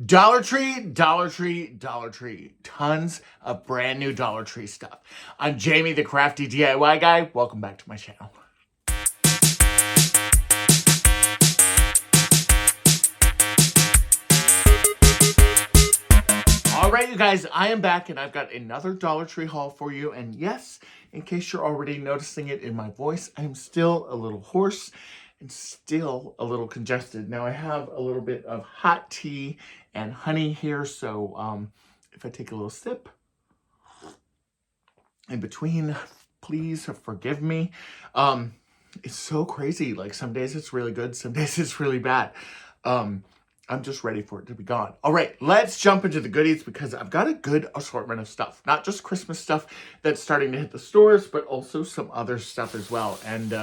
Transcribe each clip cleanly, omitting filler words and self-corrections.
Dollar Tree, Dollar Tree, Dollar Tree. Tons of brand new Dollar Tree stuff. I'm Jamie, the crafty DIY guy. Welcome back to my channel. All right, you guys, I am back and I've got another Dollar Tree haul for you. And yes, in case you're already noticing it in my voice, I'm still a little hoarse and still a little congested. Now I have a little bit of hot tea and honey here, so if I take a little sip in between, please forgive me. It's so crazy. Like some days it's really good, some days it's really bad. I'm just ready for it to be gone. All right, let's jump into the goodies because I've got a good assortment of stuff. Not just Christmas stuff that's starting to hit the stores, but also some other stuff as well. And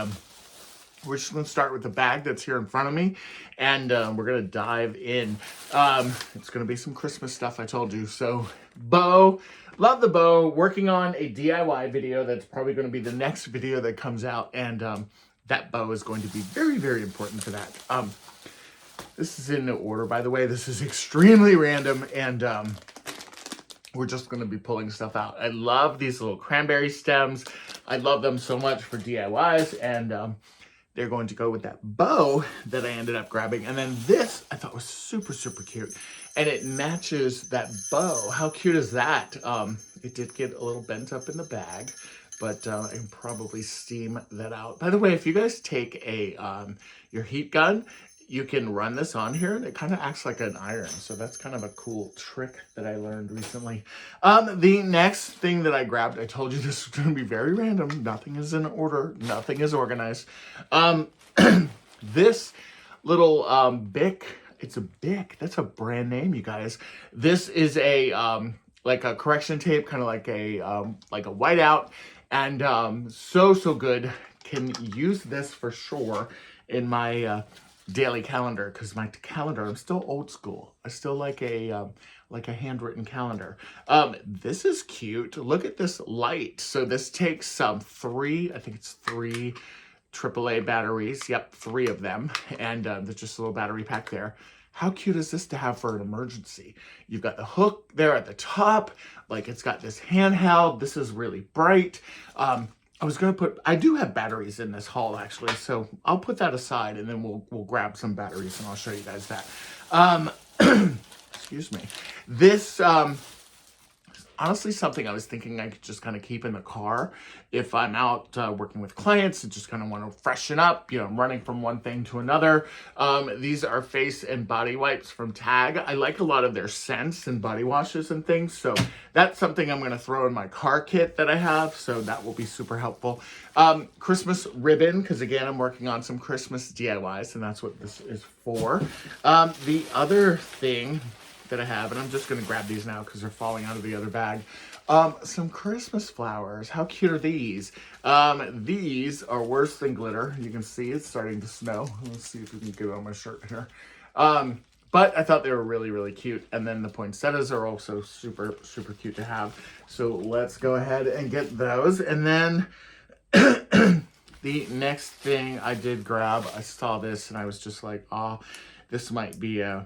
we're just going to start with the bag that's here in front of me, and we're going to dive in. It's going to be some Christmas stuff, I told you. So, bow. Love the bow. Working on a DIY video that's probably going to be the next video that comes out, and that bow is going to be very, very important for that. This is in no order, by the way. This is extremely random, and we're just going to be pulling stuff out. I love these little cranberry stems. I love them so much for DIYs, and they're going to go with that bow that I ended up grabbing. And then this I thought was super, super cute. And it matches that bow. How cute is that? It did get a little bent up in the bag, but I can probably steam that out. By the way, if you guys take your heat gun, you can run this on here and it kind of acts like an iron. So that's kind of a cool trick that I learned recently. The next thing that I grabbed, I told you this was going to be very random. Nothing is in order. Nothing is organized. This little Bic, it's a Bic. That's a brand name, you guys. This is a like a correction tape, kind of like a whiteout, and so good. Can use this for sure in my daily calendar, because my calendar, I'm still old school. I still like a handwritten calendar. This is cute. Look at this light. So this takes some three AAA batteries. Yep, 3 of them. And there's just a little battery pack there. How cute is this to have for an emergency? You've got the hook there at the top. Like it's got this handheld. This is really bright. I do have batteries in this haul actually, so I'll put that aside and then we'll grab some batteries and I'll show you guys that. Excuse me. This, honestly something I was thinking I could just kind of keep in the car if I'm out working with clients and just kind of want to freshen up, you know, I'm running from one thing to another. These are face and body wipes from Tag. I like a lot of their scents and body washes and things, so that's something I'm going to throw in my car kit that I have, so that will be super helpful. Christmas ribbon, because again, I'm working on some Christmas DIYs, and that's what this is for. The other thing that I have, and I'm just going to grab these now because they're falling out of the other bag. Some Christmas flowers. How cute are these? These are worse than glitter. You can see it's starting to snow. Let's see if we can get it on my shirt here. But I thought they were really, really cute. And then the poinsettias are also super, super cute to have. So let's go ahead and get those. And then the next thing I did grab, I saw this and I was just like, oh, this might be a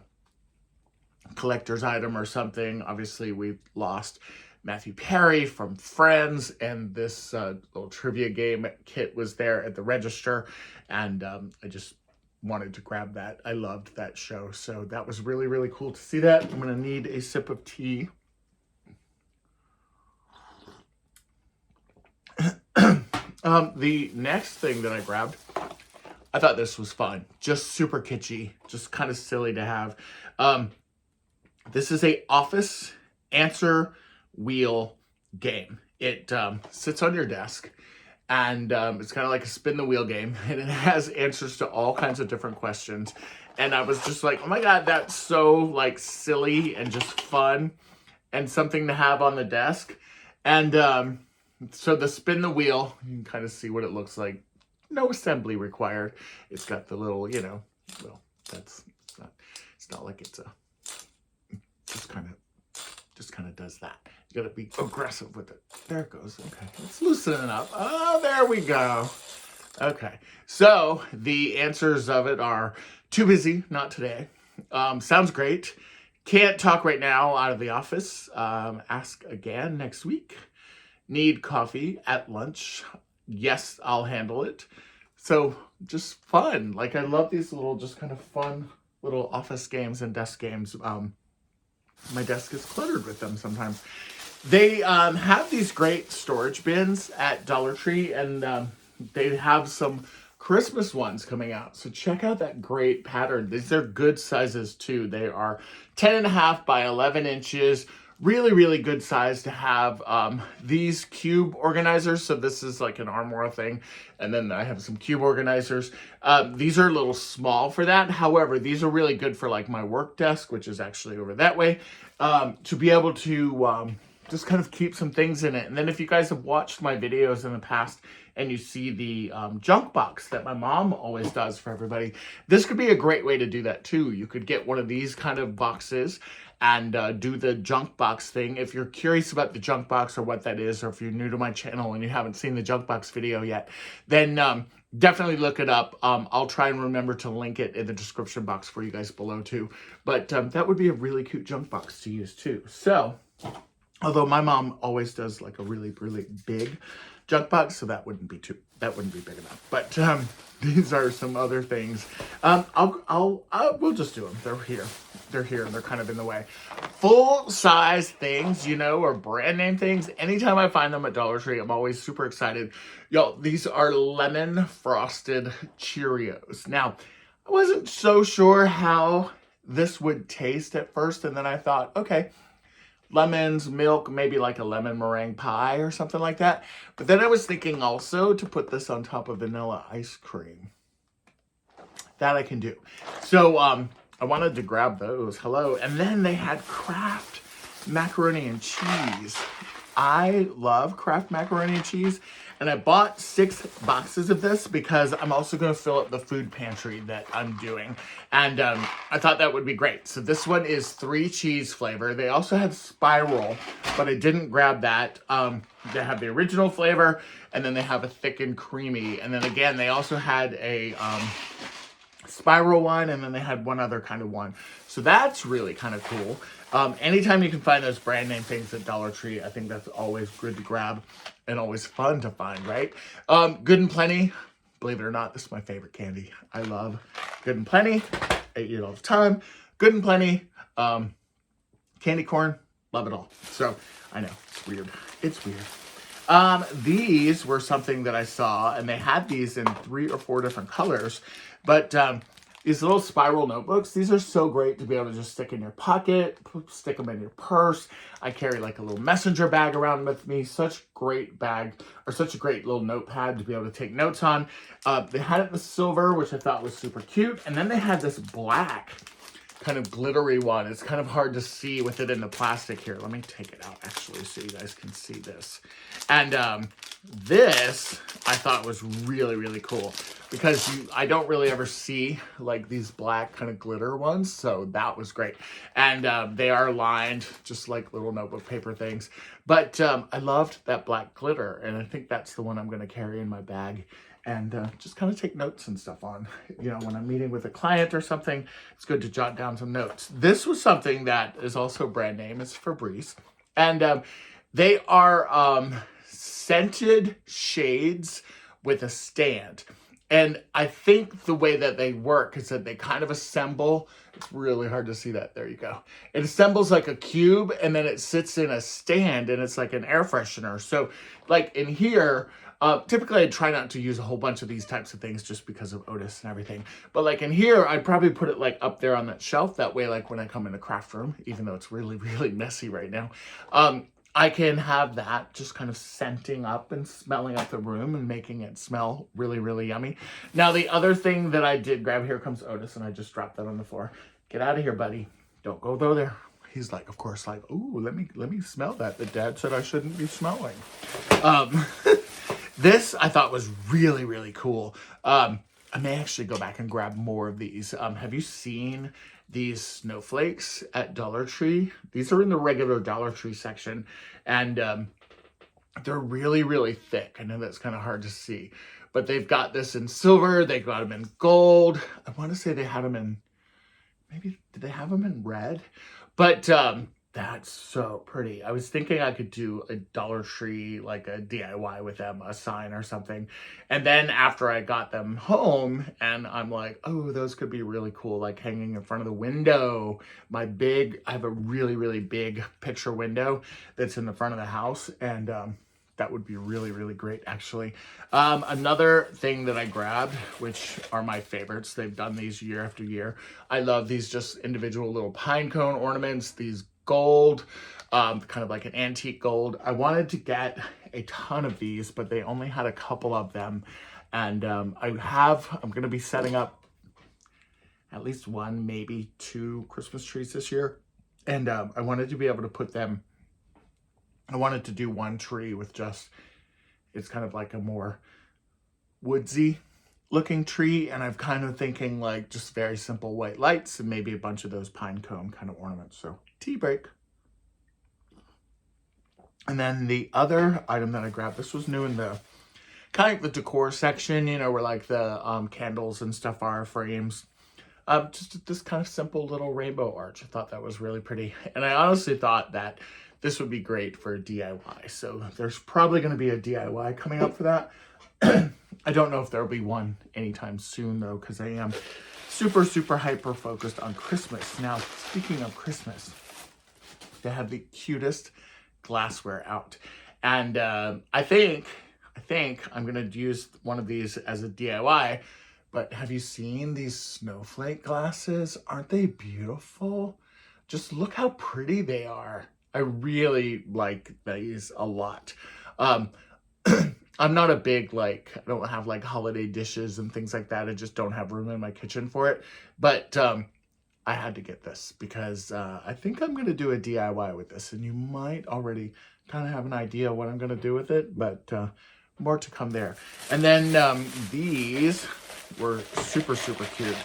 collector's item or something. Obviously, we've lost Matthew Perry from Friends, and this little trivia game kit was there at the register, and I just wanted to grab that. I loved that show, so that was really, really cool to see that. I'm going to need a sip of tea. The next thing that I grabbed, I thought this was fun. Just super kitschy, just kind of silly to have. This is a office answer wheel game. It sits on your desk, and it's kind of like a spin the wheel game, and it has answers to all kinds of different questions. And I was just like, oh my God, that's so like silly and just fun and something to have on the desk. And so the spin the wheel, you can kind of see what it looks like. No assembly required. It's got the little, you know, well, it's not like it's a, just kind of does that. You gotta be aggressive with it. There it goes. Okay, it's loosening up. Oh, there we go. Okay, so the answers of it are too busy, not today. Sounds great. Can't talk right now out of the office. Ask again next week. Need coffee at lunch. Yes, I'll handle it. So just fun. Like, I love these little, just kind of fun little office games and desk games. My desk is cluttered with them sometimes. They have these great storage bins at Dollar Tree, and they have some Christmas ones coming out. So check out that great pattern. These are good sizes too. They are 10.5 by 11 inches. Really, really good size to have. These cube organizers, so this is like an armoire thing, and then I have some cube organizers. These are a little small for that. However, these are really good for like my work desk, which is actually over that way, to be able to just kind of keep some things in it. And then if you guys have watched my videos in the past and you see the junk box that my mom always does for everybody, this could be a great way to do that too. You could get one of these kind of boxes and do the junk box thing. If you're curious about the junk box or what that is, or if you're new to my channel and you haven't seen the junk box video yet, then definitely look it up. I'll try and remember to link it in the description box for you guys below too. But that would be a really cute junk box to use too. So, although my mom always does like a really, really big junk box, so that wouldn't be big enough. But these are some other things. We'll just do them. They're here, and they're kind of in the way. Full size things, you know, or brand name things. Anytime I find them at Dollar Tree, I'm always super excited. Yo, these are lemon frosted Cheerios. Now, I wasn't so sure how this would taste at first, and then I thought, okay, lemons, milk, maybe like a lemon meringue pie or something like that. But then I was thinking also to put this on top of vanilla ice cream. That I can do. So I wanted to grab those. Hello. And then they had Kraft macaroni and cheese. I love Kraft macaroni and cheese. And I bought 6 boxes of this because I'm also going to fill up the food pantry that I'm doing. And I thought that would be great. So this one is 3 cheese flavor. They also had spiral, but I didn't grab that. They have the original flavor, and then they have a thick and creamy. And then again, they also had a spiral one, and then they had one other kind of one. So that's really kind of cool. Anytime you can find those brand name things at Dollar Tree, I think that's always good to grab and always fun to find, right? Good and Plenty, believe it or not, this is my favorite candy. I love Good and Plenty. I eat it all the time. Good and Plenty, candy corn, love it all. So I know it's weird. It's weird. These were something that I saw, and they had these in 3 or 4 different colors, but these little spiral notebooks, these are so great to be able to just stick in your pocket, stick them in your purse. I carry like a little messenger bag around with me. Such great bag, or such a great little notepad to be able to take notes on. They had it in the silver, which I thought was super cute. And then they had this black kind of glittery one. It's kind of hard to see with it in the plastic here. Let me take it out actually so you guys can see this. And this I thought was really, really cool because I don't really ever see like these black kind of glitter ones. So that was great. And they are lined just like little notebook paper things. But I loved that black glitter. And I think that's the one I'm going to carry in my bag and just kind of take notes and stuff on. You know, when I'm meeting with a client or something, it's good to jot down some notes. This was something that is also brand name. It's Febreze. And they are scented shades with a stand. And I think the way that they work is that they kind of assemble. It's really hard to see that. There you go. It assembles like a cube, and then it sits in a stand, and it's like an air freshener. So like in here, typically I try not to use a whole bunch of these types of things just because of Otis and everything. But like in here, I'd probably put it like up there on that shelf. That way, like when I come in the craft room, even though it's really, really messy right now, I can have that just kind of scenting up and smelling up the room and making it smell really, really yummy. Now, the other thing that I did grab, here comes Otis, and I just dropped that on the floor. Get out of here, buddy. Don't go there. He's like, of course, like, ooh, let me smell that. The dad said I shouldn't be smelling. This I thought was really, really cool. I may actually go back and grab more of these. Have you seen these snowflakes at Dollar Tree? These are in the regular Dollar Tree section, and they're really, really thick. I know that's kind of hard to see, but they've got this in silver. They got them in gold. I want to say they had them in, maybe, did they have them in red? But that's so pretty. I was thinking I could do a Dollar Tree, like a DIY with them, a sign or something. And then after I got them home, and I'm like, oh, those could be really cool, like hanging in front of the window. I have a really, really big picture window that's in the front of the house. And that would be really, really great, actually. Another thing that I grabbed, which are my favorites, they've done these year after year. I love these just individual little pine cone ornaments, these gold, kind of like an antique gold. I wanted to get a ton of these, but they only had a couple of them. And I'm going to be setting up at least one, maybe two Christmas trees this year. And I wanted to be able to put them, I wanted to do one tree with just, it's kind of like a more woodsy looking tree. And I'm kind of thinking like just very simple white lights and maybe a bunch of those pine cone kind of ornaments. So tea break. And then the other item that I grabbed, this was new in the kind of the decor section, you know, where like the candles and stuff are, frames. Just this kind of simple little rainbow arch. I thought that was really pretty. And I honestly thought that this would be great for a DIY. So there's probably going to be a DIY coming up for that. I don't know if there'll be one anytime soon though, because I am super, super hyper focused on Christmas. Now, speaking of Christmas, they have the cutest glassware out. And I think I'm going to use one of these as a DIY. But have you seen these snowflake glasses? Aren't they beautiful? Just look how pretty they are. I really like these a lot. I'm not a big, like, I don't have like holiday dishes and things like that. I just don't have room in my kitchen for it. But I had to get this because I think I'm going to do a DIY with this. And you might already kind of have an idea what I'm going to do with it. But more to come there. And then these were super, super cute.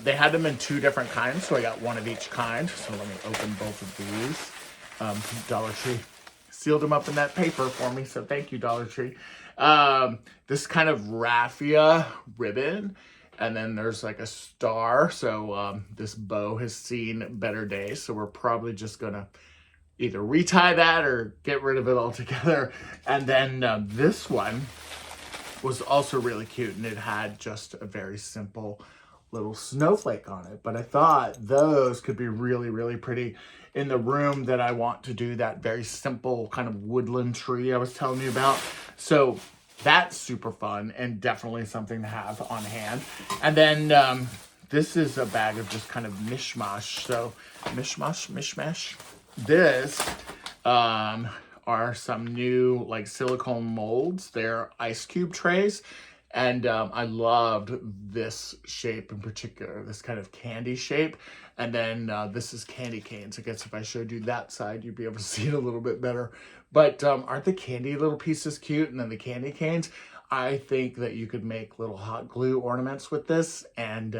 They had them in two different kinds. So I got one of each kind. So let me open both of these. Dollar Tree sealed them up in that paper for me, so thank you, Dollar Tree. This kind of raffia ribbon, and then there's like a star, so this bow has seen better days, so we're probably just gonna either retie that or get rid of it altogether. And then this one was also really cute, and it had just a very simple little snowflake on it. But I thought those could be really, really pretty in the room that I want to do that very simple kind of woodland tree I was telling you about. So that's super fun and definitely something to have on hand. And then this is a bag of just kind of mishmash. So mishmash. This are some new like silicone molds. They're ice cube trays. And I loved this shape in particular, this kind of candy shape. And then this is candy canes. I guess if I showed you that side, you'd be able to see it a little bit better. But aren't the candy little pieces cute? And then the candy canes, I think that you could make little hot glue ornaments with this and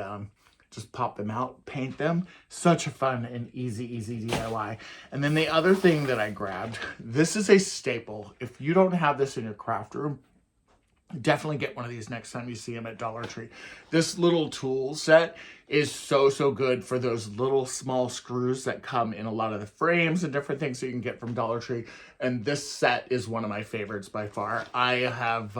just pop them out, paint them. Such a fun and easy DIY. And then the other thing that I grabbed, this is a staple. If you don't have this in your craft room, definitely get one of these next time you see them at Dollar Tree. This little tool set is so good for those little small screws that come in a lot of the frames and different things that you can get from Dollar Tree. And this set is one of my favorites by far. I have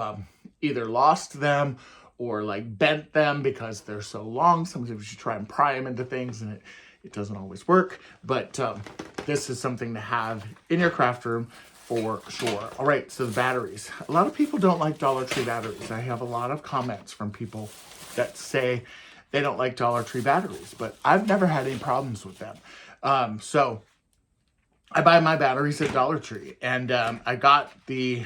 either lost them or like bent them because they're so long. Sometimes you try and pry them into things and it doesn't always work. But this is something to have in your craft room for sure. All right, so the batteries. A lot of people don't like Dollar Tree batteries. I have a lot of comments from people that say they don't like Dollar Tree batteries, but I've never had any problems with them. So I buy my batteries at Dollar Tree, and I got the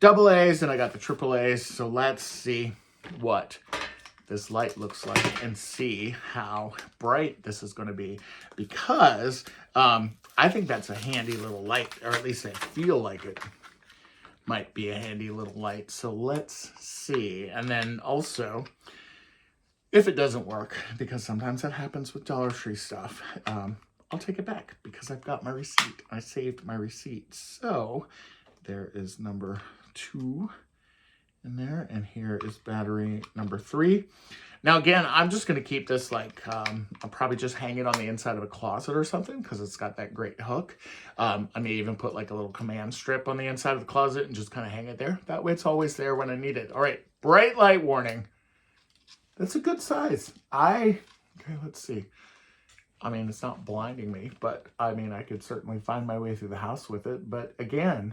AA's and I got the AAA's. So let's see what this light looks like and see how bright this is going to be, because I think that's a handy little light, or at least I feel like it might be a handy little light. So let's see. And then also, if it doesn't work, because sometimes that happens with Dollar Tree stuff, I'll take it back because I've got my receipt. I saved my receipt. So there is number 2 in there. And here is battery number 3. Now, again, I'm just going to keep this like, I'll probably just hang it on the inside of a closet or something because it's got that great hook. I may even put like a little command strip on the inside of the closet and just kind of hang it there. That way it's always there when I need it. All right, bright light warning. That's a good size. Okay, let's see. I mean, it's not blinding me, but I mean, I could certainly find my way through the house with it. But again,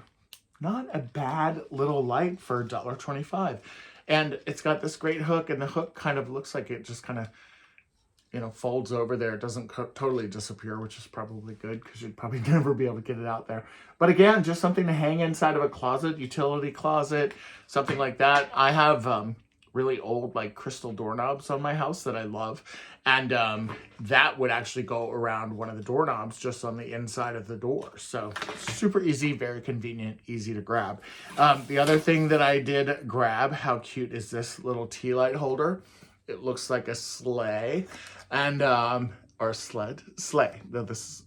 not a bad little light for $1.25. And it's got this great hook, and the hook kind of looks like it just kind of, you know, folds over there. It doesn't totally disappear, which is probably good because you'd probably never be able to get it out there. But again, just something to hang inside of a closet, utility closet, something like that. I have really old like crystal doorknobs on my house that I love. And that would actually go around one of the doorknobs just on the inside of the door. So super easy, very convenient, easy to grab. The other thing that I did grab, how cute is this little Tealight holder? It looks like a sleigh and, or sled, sleigh. No, this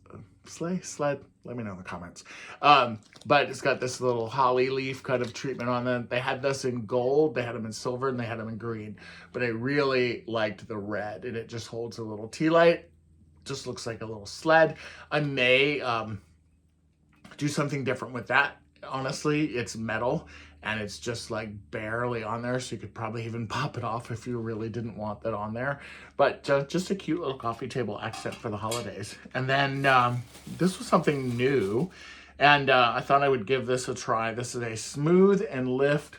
sleigh, sled, let me know in the comments. But it's got this little holly leaf kind of treatment on them. They had this in gold, they had them in silver, and they had them in green. But I really liked the red, and it just holds a little tea light. Just looks like a little sled. I may do something different with that. Honestly, it's metal, and it's just like barely on there, so you could probably even pop it off if you really didn't want that on there. But just a cute little coffee table accent for the holidays. And then this was something new, and I thought I would give this a try. This is a Smooth and Lift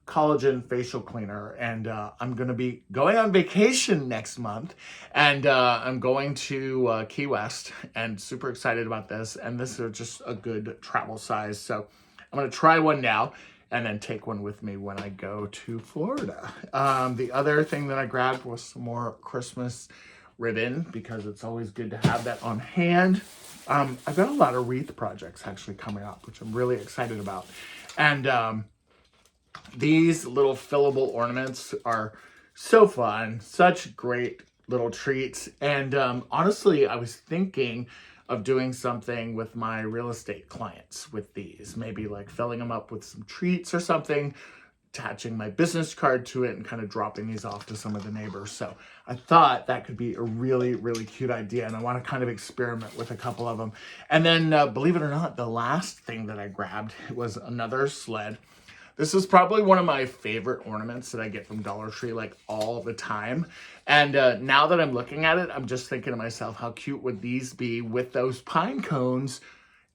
Collagen Facial Cleaner, and I'm going to be going on vacation next month, and I'm going to Key West, and super excited about this. And this is just a good travel size, so I'm going to try one now and then take one with me when I go to Florida. The other thing that I grabbed was some more Christmas ribbon because it's always good to have that on hand. I've got a lot of wreath projects actually coming up, which I'm really excited about. And these little fillable ornaments are so fun, such great little treats. And honestly, I was thinking of doing something with my real estate clients with these, maybe like filling them up with some treats or something, attaching my business card to it and kind of dropping these off to some of the neighbors. So I thought that could be a really, really cute idea, and I want to kind of experiment with a couple of them. And then believe it or not, the last thing that I grabbed was another sled. This is probably one of my favorite ornaments that I get from Dollar Tree like all the time. And now that I'm looking at it, I'm just thinking to myself, how cute would these be with those pine cones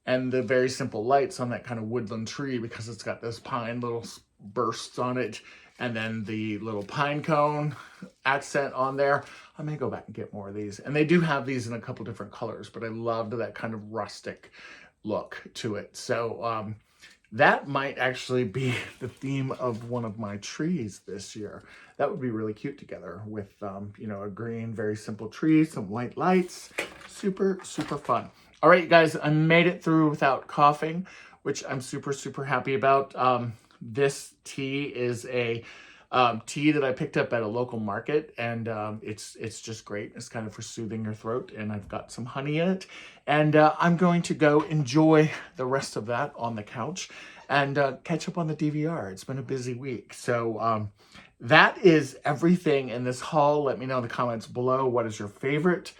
and the very simple lights on that kind of woodland tree, because it's got those pine little bursts on it and then the little pine cone accent on there. I may go back and get more of these. And they do have these in a couple different colors, but I loved that kind of rustic look to it. So that might actually be the theme of one of my trees this year. That would be really cute together with, you know, a green, very simple tree, some white lights. Super, super fun. All right, you guys, I made it through without coughing, which I'm super, super happy about. This tea is a tea that I picked up at a local market, and it's just great. It's kind of for soothing your throat, and I've got some honey in it. And I'm going to go enjoy the rest of that on the couch and catch up on the DVR. It's been a busy week. So that is everything in this haul. Let me know in the comments below, what is your favorite?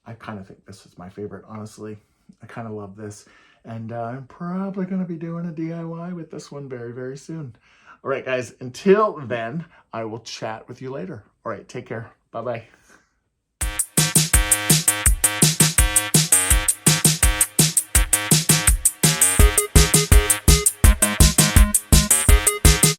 I kind of think this is my favorite, honestly. I kind of love this. And I'm probably going to be doing a DIY with this one very, very soon. All right, guys, until then, I will chat with you later. All right, take care. Bye-bye.